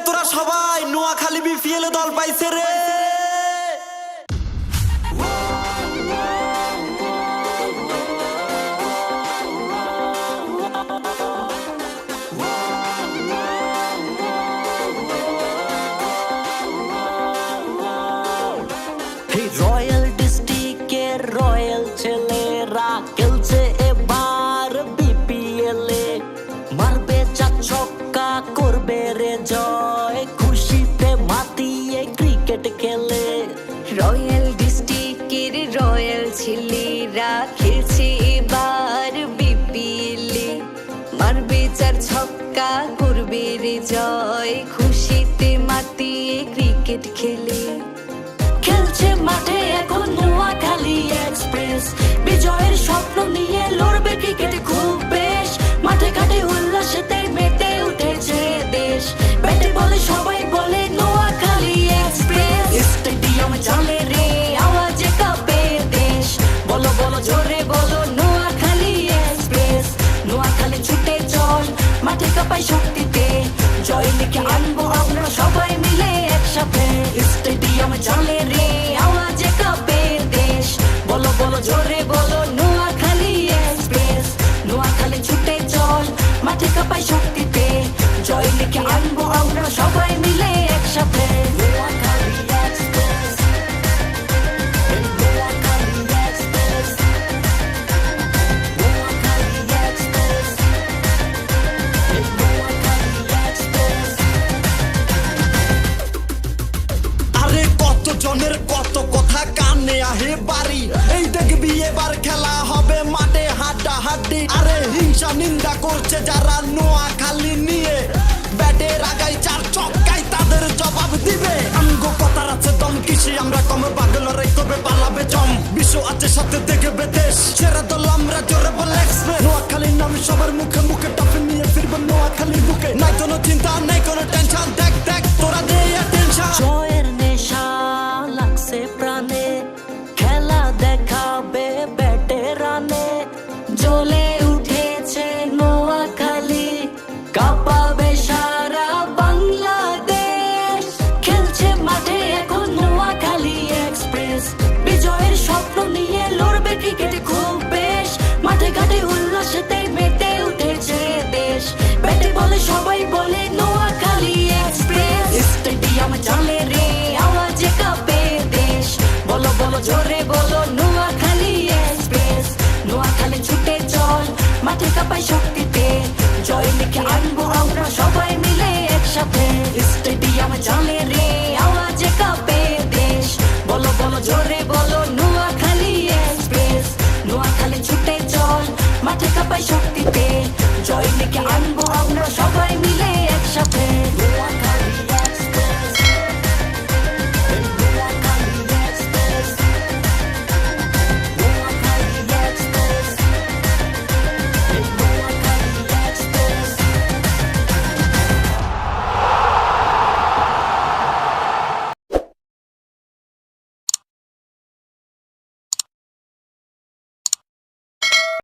তোরা সবাই নোয়াখালী বিপিএল দল পাইছে রে। রয়্যাল ডিস্ট্রিক্টের রয়্যাল ছেলেরা খেলছে এবার বিপিএল এ, মারবে চার ছক্কা করবে রে জয়, খুশিতে মাতিয়ে ক্রিকেট খেলে। রয়্যাল ডিস্ট্রিক্টের রয়্যাল ছেলেরা খেলছে এবার বিপিএল এ, মারবে চার ছক্কা করবে রে জয়, খুশিতে মাতিয়ে ক্রিকেট খেলে। খেলছে মাঠে এখন নোয়াখালী এক্সপ্রেস, বিজয়ের স্বপ্ন নিয়ে লড়বে ক্রিকেট খুব বেশ, মাঠে ঘাটে উল্লাসেতে মেতে উঠেছে দেশ, ব্যাটে বলে সবাই বলে নোয়াখালী এক্সপ্রেস, স্টেডিয়ামে চলে রে আওয়াজে কাঁপে দেশ, বলো বলো জোরে বলো নোয়াখালী এক্সপ্রেস, নোয়াখালী ছুটে চল মাঠে কাঁপাই শক্তিতে, জয় লিখে আনবো আমরা সবাই মিলে একসাথে, স্টেডিয়ামে চলে রে আওয়াজে কাঁপে দেশ, বলো বলো জোরে বলো নোয়াখালী এক্সপ্রেস, নোয়াখালী ছুটে চল মাঠে কাঁপাই শক্তিতে, জয় লিখে আনবো আমরা সবাই মিলে একসাথে। Noakhali express, Noakhali express, Noakhali express, Noakhali express. আরে কত জনের কত কথা কানে আহে বাড়ি, এই দেখবি এবার খেলা হবে মাঠে হাড্ডা হাড্ডি, আরে হিংসা নিন্দা করছে যারা নোয়াখালী নিয়ে, ব্যাটের আগাই চার ছক্কায় তাদের জবাব দিবে, আমগো কথার আছে দম কিসে আমরা কমে বাগল রে কবে পালাবে জম, বিশ্ব আছে সাথে দেখবে দেশ, সেরা দল আমরা জোরে বলে এক্সপ্রেস, নোয়াখালীর নাম সবার মুখে মুখে টপে নিয়ে ফিরবে নোয়াখালীর বুকে, নাই কোনো চিন্তা নাই কোনো টেনশন, দেখ দেখ তোরা দে টেনশন। জয়ের নেশা লাগছে প্রাণে, খেলা দেখাবে ব্যাটে রানে, জ্বলে উঠেছে নোয়াখালী, কাঁপাবে সারা বাংলাদেশ, খেলছে মাঠে এখন নোয়াখালী এক্সপ্রেস, বিজয়ের স্বপ্ন নিয়ে লড়বে ক্রিকেট খুব বেশ, মাঠে ঘাটে উল্লাসেতে মেতে উঠেছে দেশ, ব্যাটে বলে সবাই বলে নোয়াখালী এক্সপ্রেস, স্টেডিয়ামে চলে রে আওয়াজে কাঁপে দেশ, বলো বলো জোরে বলো নোয়াখালী এক্সপ্রেস, নোয়াখালী ছুটে চল মাঠে কাঁপাই শক্তিতে, জয় লিখে আনবো আমরা সবাই মিলে একসাথে, স্টেডিয়ামে চলে রে আওয়াজে কাঁপে দেশ, বলো বলো জোরে বলো নোয়াখালী এক্সপ্রেস, নোয়াখালী ছুটে চল মাঠে কাঁপাই শক্তিতে, জয় লিখে আনবো আমরা সবাই